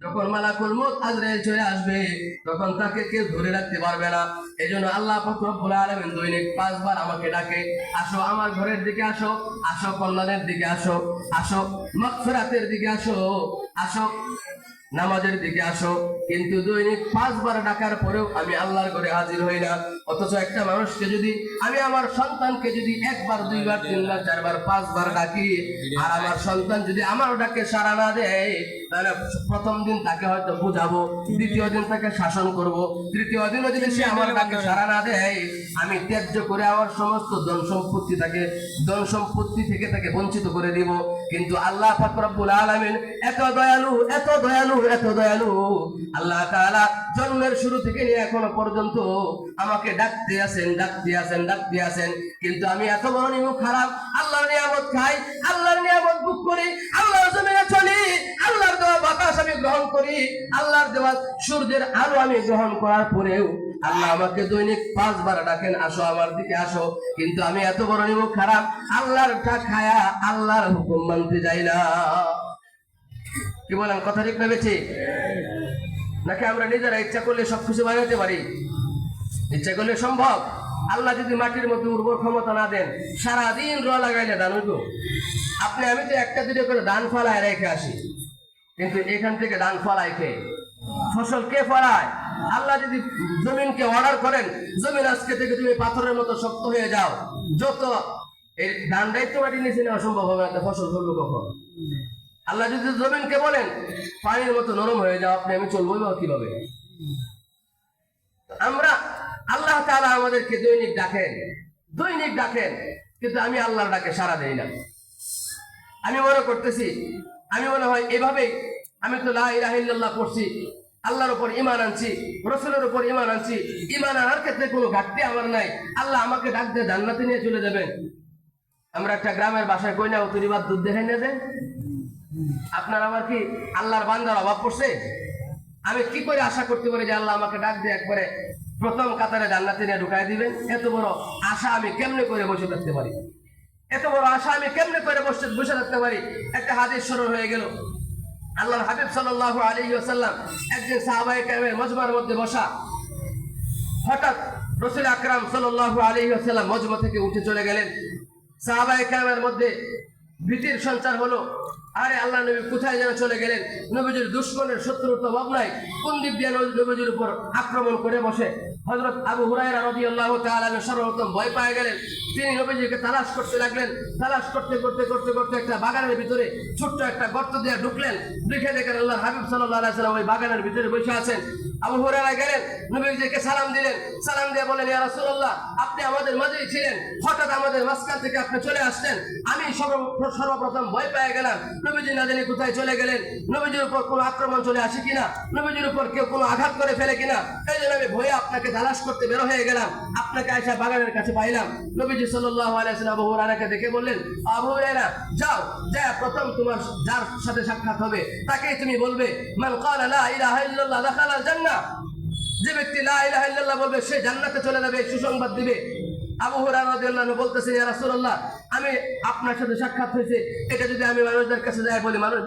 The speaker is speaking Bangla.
যখন মালাকুল মউত আজরাইল চলে আসবে তখন তাকে কেউ ধরে রাখতে পারবে না। এজন্য আল্লাহ পাক রব্বুল আলামিন দৈনিক 5 বার আমাকে ডাকে, আসো আমার ঘরের দিকে আসো, আসো কল্যাণের দিকে আসো, আসো মাগফিরাতের দিকে আসো, আসো নামাজের দিকে আসো। কিন্তু দৈনিক 5 বার ডাকার পরেও আমি আল্লাহর ঘরে হাজির হই না। অথচ একটা মানুষকে যদি আমি আমার সন্তানকে যদি 1 বার 2 বার 3 বার 4 বার 5 বার ডাকি, আর আমার সন্তান যদি আমার ডাকে সাড়া না দেয়, তাহলে প্রথম দিন তাকে হয়তো বুঝাবো, দ্বিতীয় দিন তাকে শাসন করব, তৃতীয় দিনও যদি সে আমার ডাকে সাড়া না দেয়, আমি ত্যায্য করে আমার সমস্ত ধন সম্পত্তি থেকে তাকে বঞ্চিত করে দিব। কিন্তু আল্লাহ পাক রব্বুল আলামিন এত দয়ালু, এত দয়ালু, এত দয়ালু। আল্লাহ তাআলা জন্মের শুরু থেকে নিয়ে এখনো পর্যন্ত আমাকে ডাকতে আছেন, ডাকতে আছেন, ডাকতে আছেন। কিন্তু আমি এত বড় নিমুখ খারাপ, আল্লাহর নিয়ামত খাই, আল্লাহর নিয়ামত ভোগ করি, আল্লাহর জমিনে চলি, আল্লাহর দেওয়া বাতাস আমি গ্রহণ করি, আল্লাহর দেওয়া সূর্যের আলো আমি গ্রহণ করার পরেও আল্লাহ আমাকে দৈনিক 5 বার ডাকেন, আসো আমার দিকে আসো। কিন্তু আমি এত বড় নিমুখ খারাপ, আল্লাহরটা খায়া আল্লাহর হুকুম মানতে যাই না। কি বলেন, কথা ঠিক না বেশি? নাকি আমরা নিজেরা ইচ্ছা করলে সবকিছু বানাতে পারি? ইচ্ছা করলে সম্ভব? আল্লাহ যদি মাটির মধ্যে উর্বর ক্ষমতা না দেন, সারাদিন র লাগাইলে ধান হইব? আমি তো একটা দুটো করে ধান ফলায় রেখে আসি, কিন্তু এখান থেকে ধান ফলায় কে? ফসল কে ফলায়? আল্লাহ যদি জমিনকে অর্ডার করেন, জমিন আজকে থেকে তুমি পাথরের মতো শক্ত হয়ে যাও, যত এই ধান দায়িত্ব মাটি নিচে নেওয়া সম্ভব হবে না, ফসল ফলবে কখন? আল্লাহ যদি জমিনকে বলেন পানির মতো নরম হয়ে যাও, আমি চলবো বা কিভাবে? আমরা আল্লাহ তাআলা আমাদেরকে দৈনিক ডাকেন, দৈনিক ডাকেন, কিন্তু আমি আল্লাহর ডাকে সাড়া দেই না। আমি মনে করতেছি, আমি মনে হয় এভাবে আমি তো লা ইলাহা ইল্লাল্লাহ পড়ছি, আল্লাহর উপর ঈমান আনছি, রাসূলের উপর ঈমান আনছি, ঈমান আনার ক্ষেত্রে কোনো ঘাটতি আমার নাই, আল্লাহ আমাকে ডাক দিয়ে জান্নাতে নিয়ে চলে যাবেন। আমরা একটা গ্রামের বাসায় কই না উতরিবার দুধ দেখাই না যে, আপনার আমার কি আল্লাহর বান্দার অভাব পড়ছে? আমি কি করে আশা করতে পারি যে আল্লাহ আমাকে ডাক দিয়ে একবারে প্রথম কাতারে জান্নাতে নিয়ে ঢুকাই দিবেন? এত বড় আশা আমি কেমনে করে বসে থাকতে পারি? এত বড় আশা আমি কেমনে করে বসে থাকতে পারি? একটা হাদিস স্মরণ হয়ে গেল, আল্লাহর হাবিব সাল্লাল্লাহু আলাইহি ওয়াসাল্লাম একদিন সাহাবায়ে কেরামের মজমার মধ্যে বসা, হঠাৎ রাসূল আকরাম সাল্লাল্লাহু আলাইহি ওয়াসাল্লাম মজমা থেকে উঠে চলে গেলেন। সাহাবায়ে কেরামের মধ্যে ভীতির সঞ্চার হলো, আরে আল্লাহ নবী কোথায় যেন চলে গেলেন? নবীজির দুশমনের শত্রুর তো অভাব নাই, কোন দিক দিয়ে নবীজির উপর আক্রমণ করে বসে? হযরত আবু হুরায়রা রাদিয়াল্লাহু তাআলা সর্বপ্রথম ভয় পেয়ে গেলেন। তিনি নবীজিকে তালাশ করতে লাগলেন। তালাশ করতে করতে করতে করতে একটা বাগানের ভিতরে ছোট্ট একটা গর্ত দিয়ে ঢুকলেন। ঢুকে দেখেন আল্লাহর হাবিব সাল্লাল্লাহু আলাইহি ওয়াসাল্লাম ওই বাগানের ভিতরে বসে আছেন। আবু হুরায়রা গেলেন, নবীজিকে সালাম দিলেন। সালাম দিয়ে বলেন, ইয়া রাসূলুল্লাহ, আপনি আমাদের মাঝেই ছিলেন, হঠাৎ আমাদের মাঝখান থেকে আপনি চলে আসলেন। আমি সর্বপ্রথম ভয় পেয়ে গেলাম, নবীজি না জানি কোথায় চলে গেলেন, নবীজির উপর কোনো আক্রমণ চলে আসে কিনা, নবীজির উপর কেউ কোনো আঘাত করে ফেলে কিনা। এই জন্য আমি ভয়ে আপনাকে তালাশ করতে বের হয়ে গেলাম, আপনাকে আয়েশা বাগানের কাছে পাইলাম। নবীজি সাল্লাল্লাহু আলাইহি ওয়াসাল্লাম আবু হুরায়রাকে দেখে বললেন, আবু হুরায়রা, যাও, যা প্রথম তোমার যার সাথে সাক্ষাৎ হবে তাকেই তুমি বলবে, মান ক্বালা লা ইলাহা ইল্লাল্লাহ দাখালাল জান্নাহ, যে ব্যক্তি লা ইলাহা ইল্লাল্লাহ বলবে সে জান্নাতে চলে যাবে, সুসংবাদ দিবে। আবু হুরায়রা রাদিয়াল্লাহু আনহু বলতেছেন, ইয়া রাসূলুল্লাহ, আমি আপনার সাথে সাক্ষাৎ হয়েছে, এটা যদি আমি মানুষদের কাছে যাই বলি, মানুষ